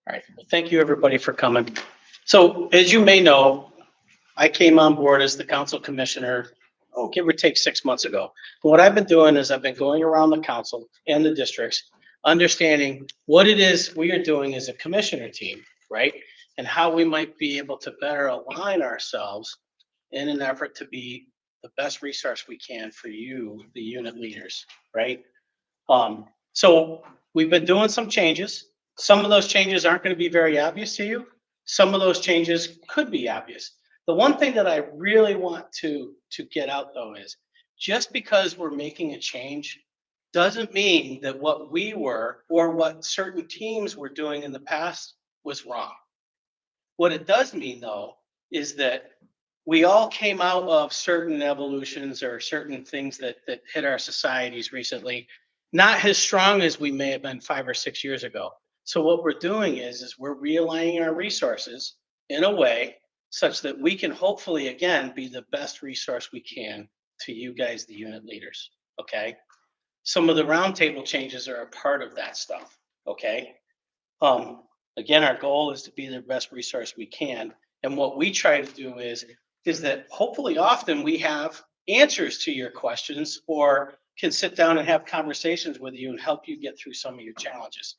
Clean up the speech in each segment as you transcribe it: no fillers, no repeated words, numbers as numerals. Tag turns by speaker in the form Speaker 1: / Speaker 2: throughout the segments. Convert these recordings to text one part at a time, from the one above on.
Speaker 1: All right. Well, thank you, everybody, for coming. So as you may know, I came on board as the council commissioner, give or take 6 months ago. And what I've been doing is I've been going around the council and the districts, understanding what it is we are doing as a commissioner team, right? And how we might be able to better align ourselves in an effort to be the best resource we can for you, the unit leaders, right? So we've been doing some changes. Some of those changes aren't going to be very obvious to you. Some of those changes could be obvious. The one thing that I really want to get out though is just because we're making a change doesn't mean that what we were or what certain teams were doing in the past was wrong. What it does mean though is that we all came out of certain evolutions or certain things that hit our societies recently, not as strong as we may have been 5 or 6 years ago. So what we're doing is we're realigning our resources in a way such that we can hopefully again be the best resource we can to you guys, the unit leaders. Okay. Some of the roundtable changes are a part of that stuff. Okay. Um, Again, our goal is to be the best resource we can. And what we try to do is that hopefully often we have answers to your questions or can sit down and have conversations with you and help you get through some of your challenges.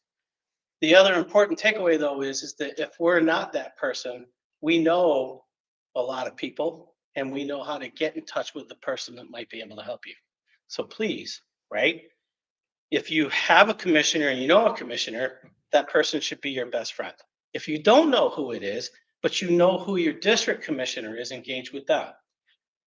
Speaker 1: The other important takeaway though is that if we're not that person, we know a lot of people and we know how to get in touch with the person that might be able to help you. So please, right? If you have a commissioner and you know a commissioner, that person should be your best friend. If you don't know who it is, but you know who your district commissioner is, engage with them.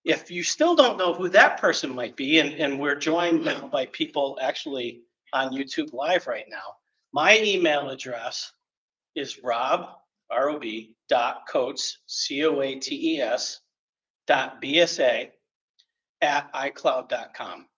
Speaker 1: If you still don't know who that person might be, and we're joined now by people actually on YouTube Live right now, my email address is rob, dot coates, COATES, dot BSA at iCloud.com.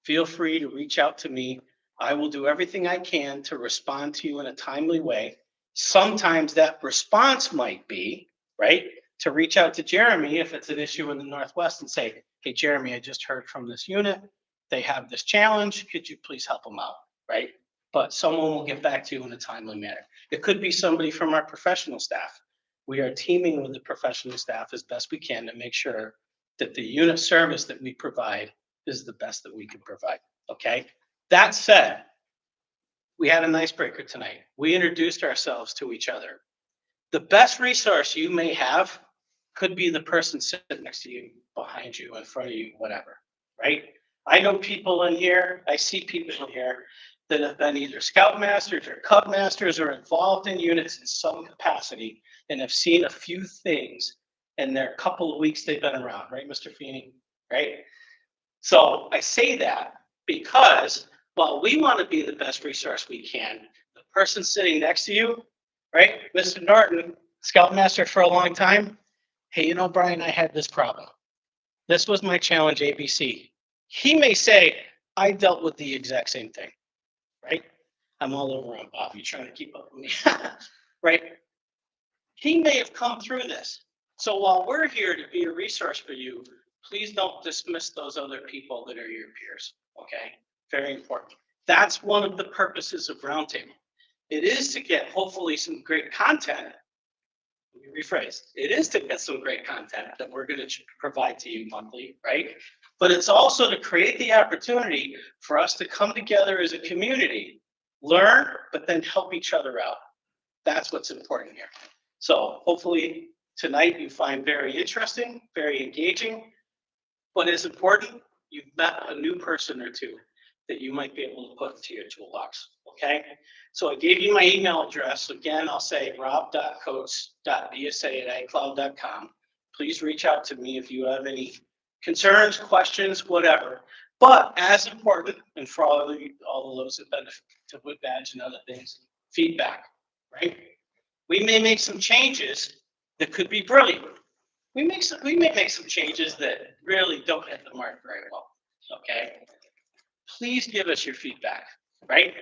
Speaker 1: Feel free to reach out to me. I will do everything I can to respond to you in a timely way. Sometimes that response might be, right, to reach out to Jeremy if it's an issue in the Northwest and say, hey, Jeremy, I just heard from this unit. They have this challenge. Could you please help them out, right? But someone will get back to you in a timely manner. It could be somebody from our professional staff. We are teaming with the professional staff as best we can to make sure that the unit service that we provide is the best that we can provide. Okay. That said, we had an icebreaker tonight. We introduced ourselves to each other. The best resource you may have could be the person sitting next to you, behind you, in front of you, whatever. Right. I know people in here. I see people in here that have been either scoutmasters or cub masters or involved in units in some capacity and have seen a few things in their couple of weeks they've been around. Right, Mr. Feeney? Right. So I say that because while we want to be the best resource we can, the person sitting next to you, right, Mr. Norton, Scoutmaster for a long time, hey, you know, Brian, I had this problem. This was my challenge, ABC. He may say, I dealt with the exact same thing, right? I'm all over him, Bob. You're trying to keep up with me, right? He may have come through this. So while we're here to be a resource for you, please don't dismiss those other people that are your peers, okay? Very important. That's one of the purposes of Roundtable. It is to get hopefully some great content. Let me rephrase. It is to get some great content that we're going to provide to you monthly, right? But it's also to create the opportunity for us to come together as a community, learn, but then help each other out. That's what's important here. So hopefully tonight you find very interesting, very engaging, but as important, you've met a new person or two that you might be able to put into your toolbox, okay? So I gave you my email address. Again, I'll say rob.coates.bsa@icloud.com. Please reach out to me if you have any concerns, questions, whatever. But as important, and for all of those that benefit to Wood Badge and other things, feedback, right? We may make some changes that could be brilliant. We may make some changes that really don't hit the mark very well. Okay. Please give us your feedback, right?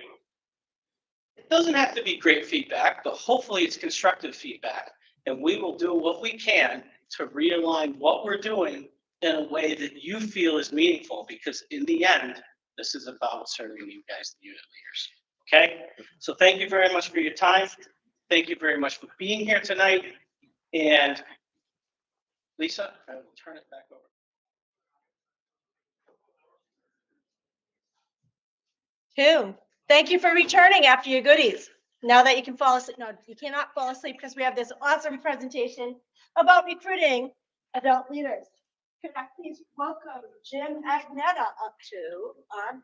Speaker 1: It doesn't have to be great feedback, but hopefully it's constructive feedback. And we will do what we can to realign what we're doing in a way that you feel is meaningful, because in the end, this is about serving you guys, the unit leaders. Okay. So thank you very much for your time. thank you very much for being here tonight. And Lisa, I will turn it back over.
Speaker 2: Tim, thank you for returning after your goodies. Now that you can fall asleep, no, you cannot fall asleep because we have this awesome presentation about recruiting adult leaders. Could I please welcome Jim Agnetta up to our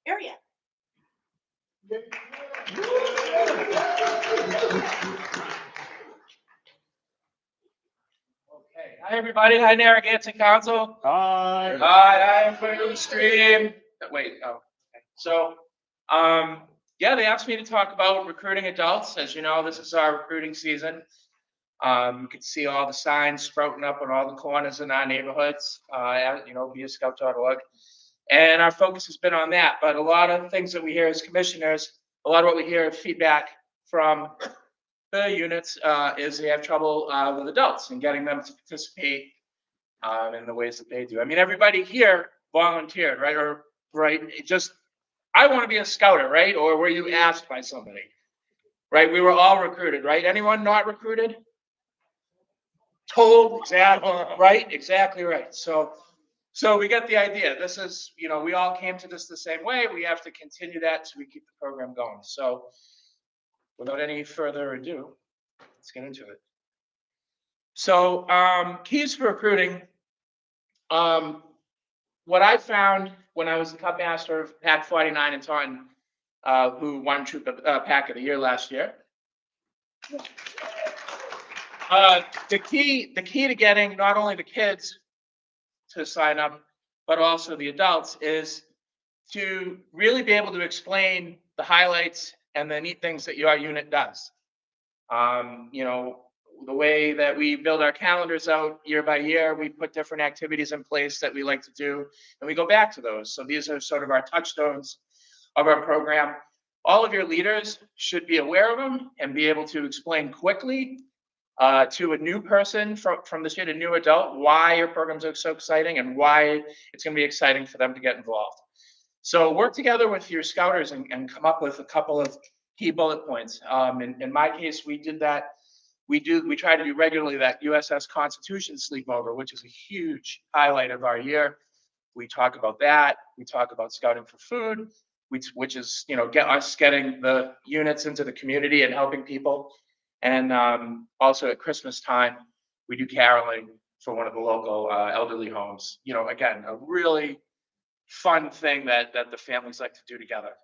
Speaker 2: area?
Speaker 3: Okay. Hi, everybody. Hi, Narragansett Council.
Speaker 4: Hi.
Speaker 3: Hi, I'm William Stream. Wait, oh, okay. So, yeah, they asked me to talk about recruiting adults. As you know, this is our recruiting season. You can see all the signs sprouting up on all the corners in our neighborhoods, via scout.org. And our focus has been on that. But a lot of things that we hear as commissioners, a lot of what we hear feedback from the units is they have trouble with adults and getting them to participate in the ways that they do. I mean, everybody here volunteered, right? I want to be a scouter, right? Or were you asked by somebody, right? We were all recruited, right? Anyone not recruited? Told, exactly right, exactly right. So we get the idea. This is, we all came to this the same way. We have to continue that so we keep the program going. So without any further ado, let's get into it. So keys for recruiting. What I found when I was the Cub Master of Pack 49 in Taunton, who won Troop Pack of the Year last year. The key to getting not only the kids to sign up, but also the adults is to really be able to explain the highlights and the neat things that your unit does. The way that we build our calendars out year by year, we put different activities in place that we like to do, and we go back to those. So these are sort of our touchstones of our program. All of your leaders should be aware of them and be able to explain quickly to a new person from the state, a new adult, why your programs are so exciting and why it's going to be exciting for them to get involved. So work together with your scouters and come up with a couple of key bullet points. In my case, we did that. We try to do regularly that USS Constitution sleepover, which is a huge highlight of our year. We talk about that. We talk about scouting for food, which is getting the units into the community and helping people. And also at Christmas time, we do caroling for one of the local elderly homes. Again, a really fun thing that the families like to do together.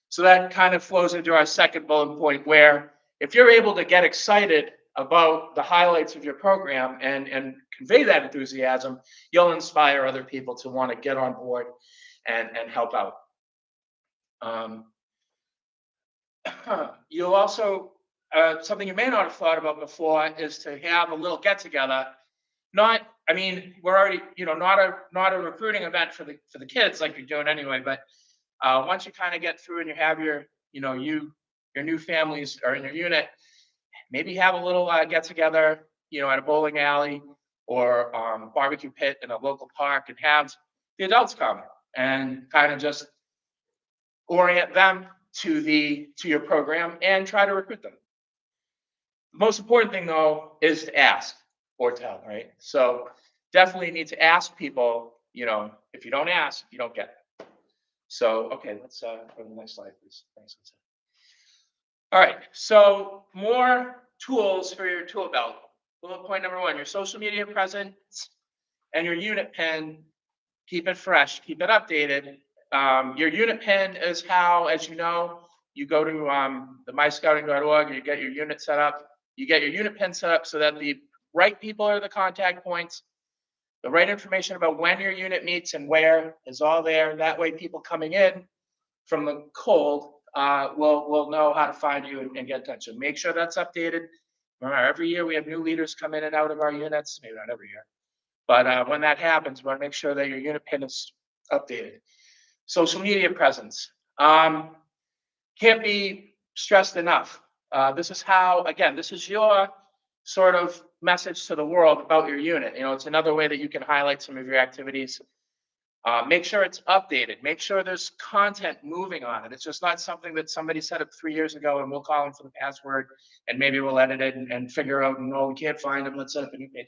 Speaker 3: So that kind of flows into our second bullet point, where if you're able to get excited about the highlights of your program and convey that enthusiasm, you'll inspire other people to want to get on board and help out. You'll also, something you may not have thought about before is to have a little get together. We're already, not a recruiting event for the kids like you're doing anyway, but once you kind of get through and you have your new families are in your unit, maybe have a little get together, at a bowling alley or barbecue pit in a local park, and have the adults come and kind of just orient them to your program and try to recruit them. The most important thing though is to ask or tell, right? So definitely need to ask people. If you don't ask, you don't get it. So okay, let's go to the next slide, please. Thanks. All right, so more tools for your tool belt. Bullet point number 1, your social media presence and your unit pin. Keep it fresh, keep it updated. Your unit pin is how, as you know, you go to the myscouting.org, you get your unit set up. You get your unit pin set up so that the right people are the contact points. The right information about when your unit meets and where is all there. That way people coming in from the cold will know how to find you and get in touch. So make sure that's updated. Remember, every year we have new leaders come in and out of our units. Maybe not every year, but when that happens, we want to make sure that your unit pin is updated. Social media presence can't be stressed enough. This is how, again, this is your sort of message to the world about your unit. It's another way that you can highlight some of your activities. Make sure it's updated. Make sure there's content moving on it. It's just not something that somebody set up 3 years ago and we'll call them for the password and maybe we'll edit it and figure out, no, we can't find them. Let's set up a new page.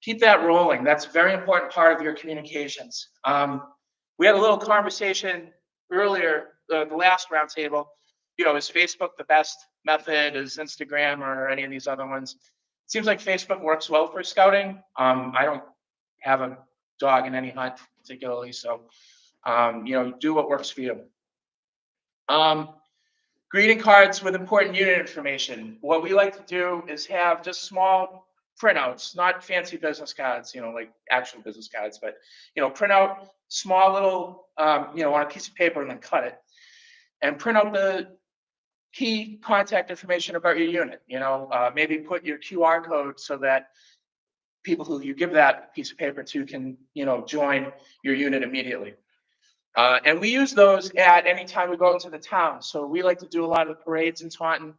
Speaker 3: Keep that rolling. That's a very important part of your communications. We had a little conversation earlier, the last roundtable. Is Facebook the best method? Is Instagram or any of these other ones? It seems like Facebook works well for scouting. I don't have a dog in any hunt particularly, so do what works for you. Greeting cards with important unit information. What we like to do is have just small printouts, not fancy business cards, like actual business cards, but print out small little on a piece of paper and then cut it and print out the key contact information about your unit. Maybe put your QR code so that people who you give that piece of paper to can join your unit immediately. And we use those at any time we go into the town. So we like to do a lot of the parades in Taunton,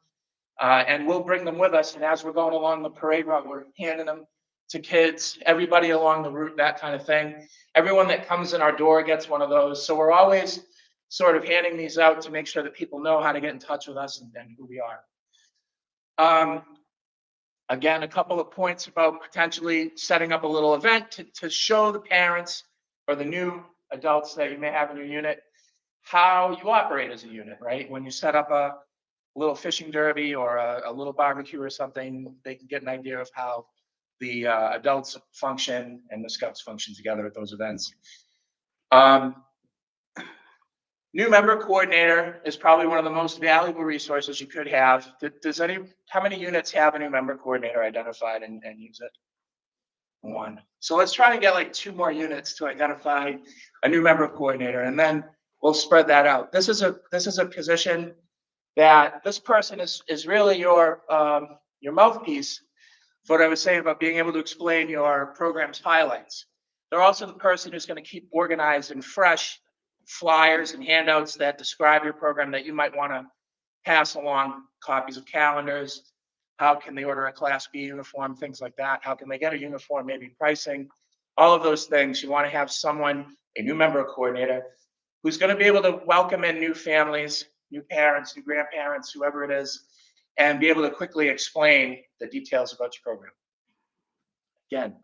Speaker 3: and we'll bring them with us. And as we're going along the parade route, we're handing them to kids, everybody along the route, that kind of thing. Everyone that comes in our door gets one of those. So we're always sort of handing these out to make sure that people know how to get in touch with us and who we are. Again, a couple of points about potentially setting up a little event to show the parents or the new adults that you may have in your unit how you operate as a unit, right? When you set up a little fishing derby or a little barbecue or something, they can get an idea of how the adults function and the scouts function together at those events. New member coordinator is probably one of the most valuable resources you could have. How many units have a new member coordinator identified and use it? One. So let's try to get like 2 more units to identify a new member coordinator, and then we'll spread that out. This is a position that this person is really your mouthpiece for what I was saying about being able to explain your program's highlights. They're also the person who's going to keep organized and fresh flyers and handouts that describe your program that you might want to pass along, copies of calendars. How can they order a Class B uniform, things like that? How can they get a uniform, maybe pricing, all of those things. You want to have someone, a new member coordinator, who's going to be able to welcome in new families, new parents, new grandparents, whoever it is, and be able to quickly explain the details about your program. Again,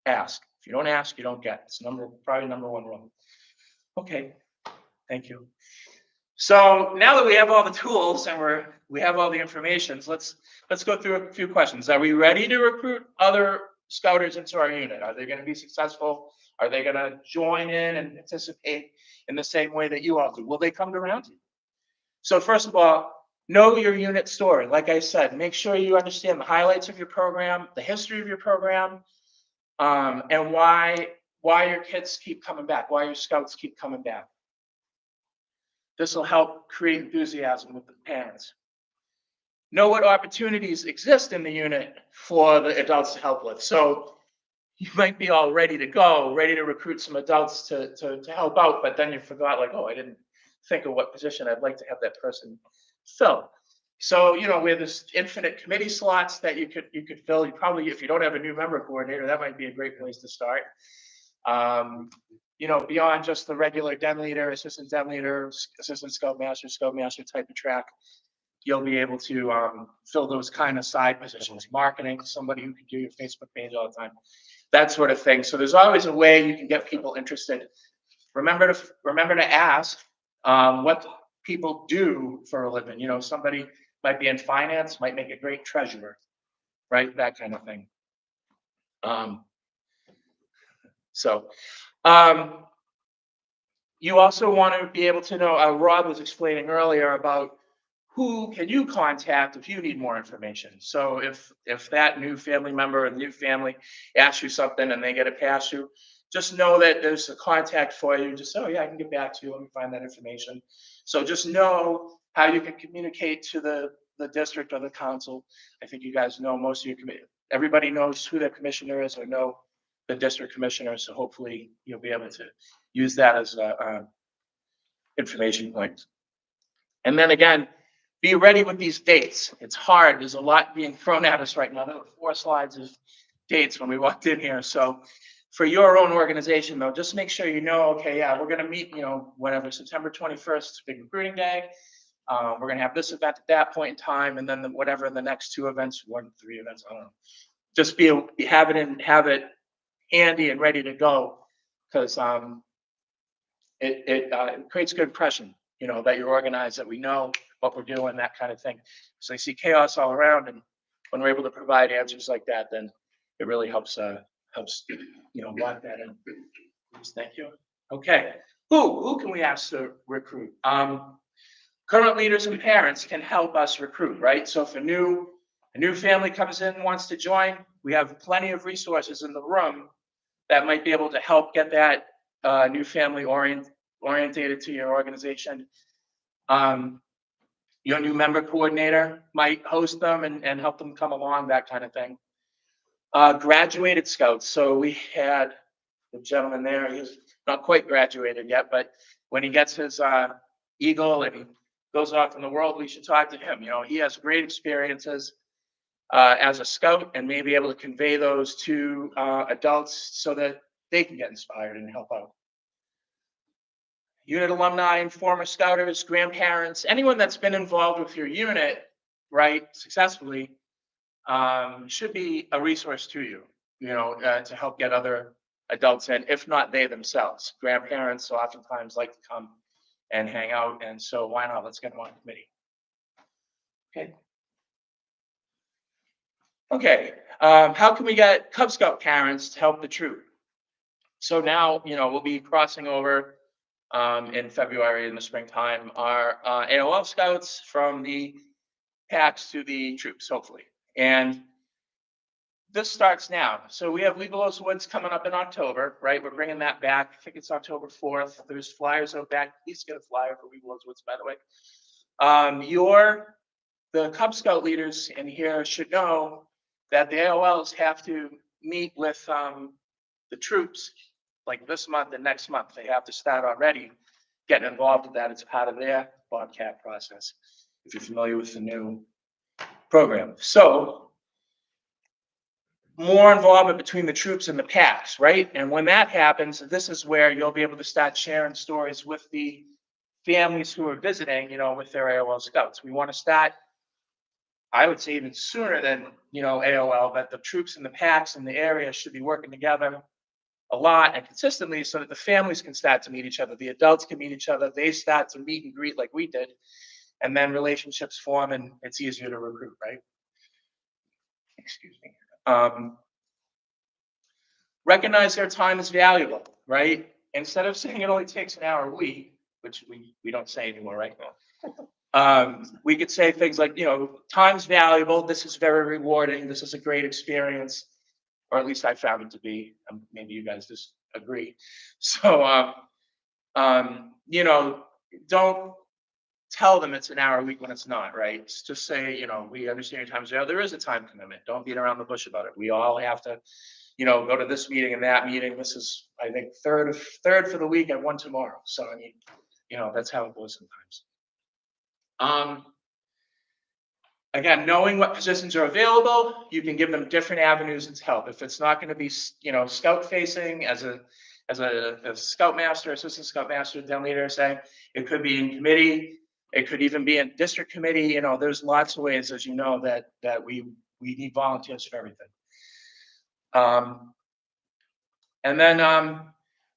Speaker 3: ask. If you don't ask, you don't get. It's probably number 1 rule. Okay, thank you. So now that we have all the tools and we have all the information, let's go through a few questions. Are we ready to recruit other scouters into our unit? Are they going to be successful? Are they going to join in and participate in the same way that you all do? Will they come to Roundtable? So first of all, know your unit story. Like I said, make sure you understand the highlights of your program, the history of your program, and why your kids keep coming back, why your scouts keep coming back. This will help create enthusiasm with the parents. Know what opportunities exist in the unit for the adults to help with. So you might be all ready to go, ready to recruit some adults to help out, but then you forgot, like, oh, I didn't think of what position I'd like to have that person fill. So, we have this infinite committee slots that you could fill. You probably, if you don't have a new member coordinator, that might be a great place to start. Beyond just the regular den leader, assistant den leader, assistant scoutmaster type of track, you'll be able to fill those kind of side positions. Marketing, somebody who can do your Facebook page all the time, that sort of thing. So there's always a way you can get people interested. Remember to ask what people do for a living. Somebody might be in finance, might make a great treasurer, right? That kind of thing. You also want to be able to know, Rob was explaining earlier about who can you contact if you need more information. So if that new family member or new family asks you something and they get it past you, just know that there's a contact for you. Just, oh yeah, I can get back to you. Let me find that information. So just know how you can communicate to the district or the council. I think you guys know most of your committee. Everybody knows who their commissioner is or know the district commissioner. So hopefully you'll be able to use that as a information point. And then again, be ready with these dates. It's hard. There's a lot being thrown at us right now. There were 4 slides of dates when we walked in here. So For your own organization though, just make sure you know, okay, yeah, we're gonna meet, whatever, September 21st, big recruiting day. We're gonna have this event at that point in time, and then whatever the next 2 events, 1, 3 events, I don't know. Just have it handy and ready to go, because it creates good impression, that you're organized, that we know what we're doing, that kind of thing. So they see chaos all around, and when we're able to provide answers like that, then it really helps lock that in. Thank you. Okay, who can we ask to recruit? Current leaders and parents can help us recruit, right? So if a new family comes in and wants to join, we have plenty of resources in the room that might be able to help get that new family orientated to your organization. Your new member coordinator might host them and help them come along, that kind of thing. Graduated scouts. So we had the gentleman there, he's not quite graduated yet, but when he gets his eagle and he goes off in the world, we should talk to him. He has great experiences as a scout, and may be able to convey those to adults so that they can get inspired and help out. Unit alumni and former scouters, grandparents, anyone that's been involved with your unit, right, successfully, should be a resource to you, to help get other adults in, if not they themselves. Grandparents oftentimes like to come and hang out, and so why not? Let's get them on committee. Okay, how can we get Cub Scout parents to help the troop? So now, we'll be crossing over in February, in the springtime, our AOL scouts from the packs to the troops, hopefully. And this starts now. So we have Legolas Woods coming up in October, right? We're bringing that back. I think it's October 4th. There's flyers out back. Please get a flyer for Legolas Woods, by the way. The Cub Scout leaders in here should know that the AOLs have to meet with the troops like this month and next month. They have to start already getting involved with that. It's part of their Bobcat process, if you're familiar with the new program. So more involvement between the troops and the packs, right? And when that happens, this is where you'll be able to start sharing stories with the families who are visiting, with their AOL scouts. We want to start, I would say, even sooner than, AOL, but the troops and the packs in the area should be working together a lot and consistently so that the families can start to meet each other. The adults can meet each other. They start to meet and greet like we did. And then relationships form and it's easier to recruit, right? Excuse me. Recognize their time is valuable, right? Instead of saying it only takes an hour a week, which we don't say anymore, right? We could say things like, time's valuable. This is very rewarding. This is a great experience, or at least I found it to be. Maybe you guys disagree. So, don't tell them it's an hour a week when it's not, right? Just say, we understand your time is valuable. There is a time commitment. Don't beat around the bush about it. We all have to, go to this meeting and that meeting. This is, I think, third for the week and one tomorrow. So, I mean, that's how it goes sometimes. Again, knowing what positions are available, you can give them different avenues to help. If it's not going to be, scout facing as a scoutmaster, assistant scoutmaster, den leader, say, it could be in committee. It could even be in district committee. There's lots of ways, as you know, that we need volunteers for everything. And then,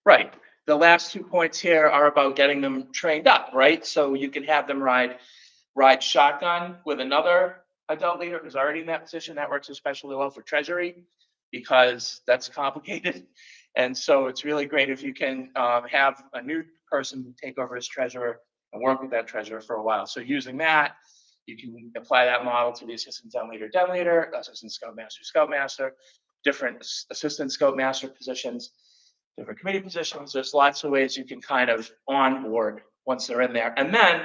Speaker 3: right, the last 2 points here are about getting them trained up, right? So you can have them ride shotgun with another adult leader who's already in that position. That works especially well for treasury because that's complicated. And so it's really great if you can have a new person take over as treasurer and work with that treasurer for a while. So using that, you can apply that model to the assistant den leader, assistant scoutmaster, different assistant scoutmaster positions, different committee positions. There's lots of ways you can kind of onboard once they're in there. And then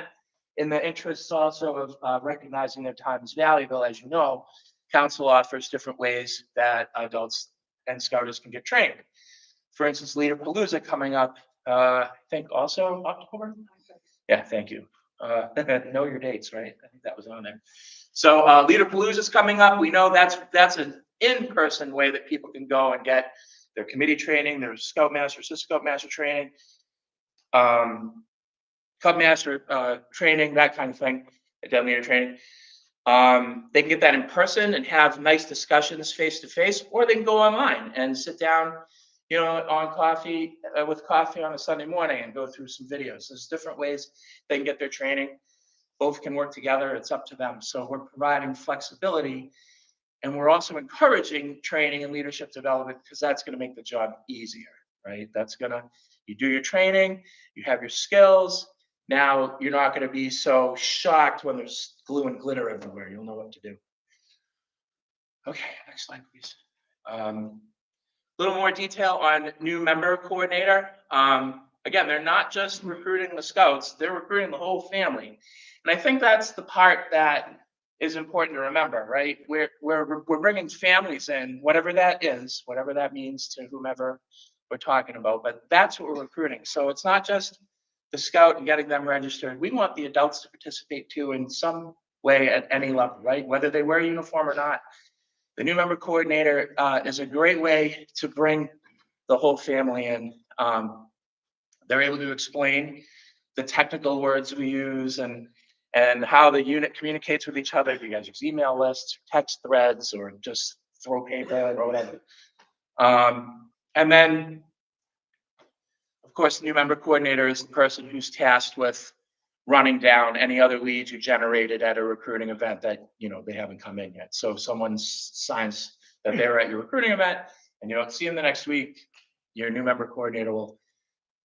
Speaker 3: in the interests also of recognizing their time is valuable, as you know, council offers different ways that adults and scouters can get trained. For instance, Leader Palooza coming up, I think also October. Yeah, thank you. Know your dates, right? I think that was on there. So Leader Palooza is coming up. We know that's an in-person way that people can go and get their committee training, their scoutmaster, assistant scoutmaster training, cub master training, that kind of thing, den leader training. They can get that in person and have nice discussions face to face, or they can go online and sit down, on coffee with coffee on a Sunday morning and go through some videos. There's different ways they can get their training. Both can work together. It's up to them. So we're providing flexibility, and we're also encouraging training and leadership development, because that's going to make the job easier, right? You do your training, you have your skills. Now you're not going to be so shocked when there's glue and glitter everywhere. You'll know what to do. Okay, next slide, please. A little more detail on new member coordinator. Again, they're not just recruiting the scouts, they're recruiting the whole family. And I think that's the part that is important to remember, right? We're bringing families in, whatever that is, whatever that means to whomever we're talking about, but that's what we're recruiting. So it's not just the scout and getting them registered. We want the adults to participate too in some way at any level, right? Whether they wear a uniform or not. The new member coordinator is a great way to bring the whole family in. They're able to explain the technical words we use and how the unit communicates with each other. If you guys use email lists, text threads, or just throw paper or whatever. And then, of course, the new member coordinator is the person who's tasked with running down any other leads you generated at a recruiting event that, they haven't come in yet. So if someone signs that they're at your recruiting event and you don't see them the next week, your new member coordinator will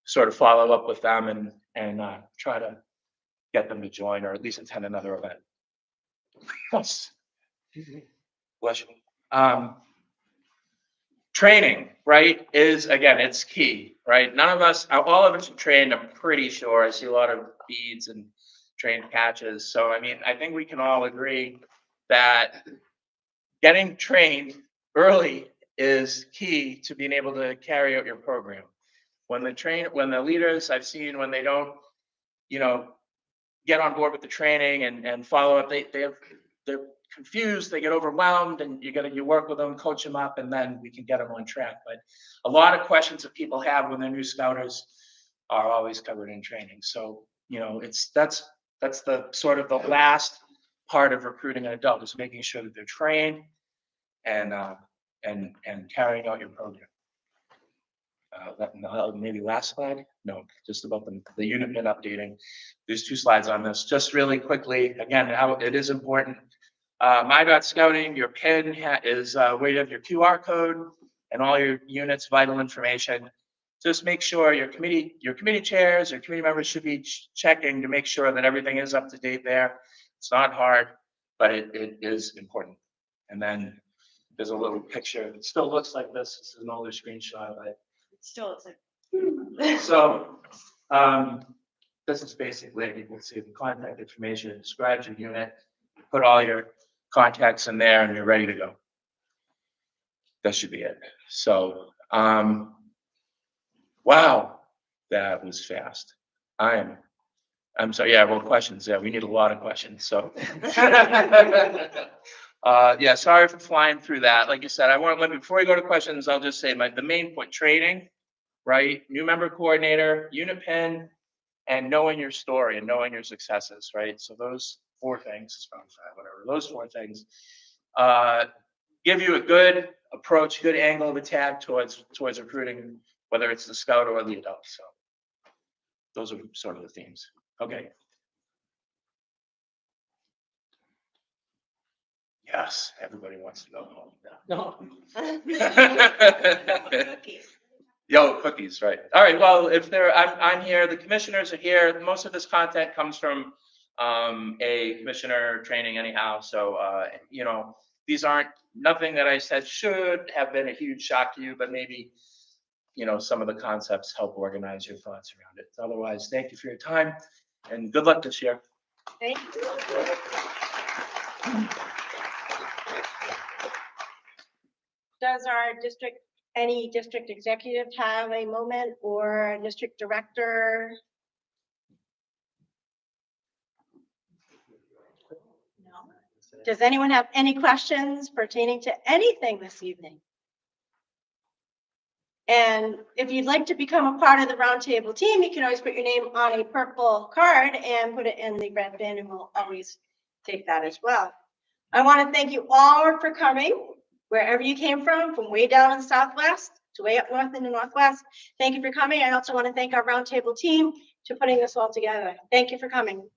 Speaker 3: sort of follow up with them and try to get them to join or at least attend another event. Yes. Bless you. Training, right, is, again, it's key, right? All of us are trained, I'm pretty sure. I see a lot of beads and trained patches. So, I think we can all agree that getting trained early is key to being able to carry out your program. When the leaders I've seen, when they don't, get on board with the training and follow up, they're confused, they get overwhelmed, and you work with them, coach them up, and then we can get them on track. But a lot of questions that people have when they're new scouters are always covered in training. So, that's the sort of the last part of recruiting an adult, is making sure that they're trained and carrying out your program. Maybe last slide. No, just about the unit been updating. There's 2 slides on this. Just really quickly, again, how it is important. My.Scouting, your PIN is where you have your QR code and all your units' vital information. Just make sure your committee chairs or committee members should be checking to make sure that everything is up to date there. It's not hard, but it is important. And then there's a little picture. It still looks like this. This is an older screenshot, but
Speaker 2: Still, it's like.
Speaker 3: so this is basically, you can see the contact information. It describes your unit. Put all your contacts in there, and you're ready to go. That should be it. So, wow, that was fast. I'm sorry. Yeah, well, questions. Yeah, we need a lot of questions. So, yeah, sorry for flying through that. Like you said, before we go to questions, I'll just say the main point: training, right? New member coordinator, unit PIN, and knowing your story and knowing your successes, right? So those 4 things, whatever, those 4 things give you a good approach, good angle of attack towards recruiting, whether it's the scout or the adult. So those are sort of the themes. Okay. Yes, everybody wants to go home now. No. Yo, cookies, right. All right, well, I'm here, the commissioners are here. Most of this content comes from a commissioner training anyhow. So, these aren't, nothing that I said should have been a huge shock to you, but maybe, some of the concepts help organize your thoughts around it. Otherwise, thank you for your time and good luck this year.
Speaker 2: Thank you. Does any district executive have a moment, or a district director? No. Does anyone have any questions pertaining to anything this evening? And if you'd like to become a part of the Roundtable team, you can always put your name on a purple card and put it in the red bin, and we'll always take that as well. I want to thank you all for coming, wherever you came from way down in the Southwest to way up north in the Northwest. Thank you for coming. I also want to thank our Roundtable team for putting this all together. Thank you for coming.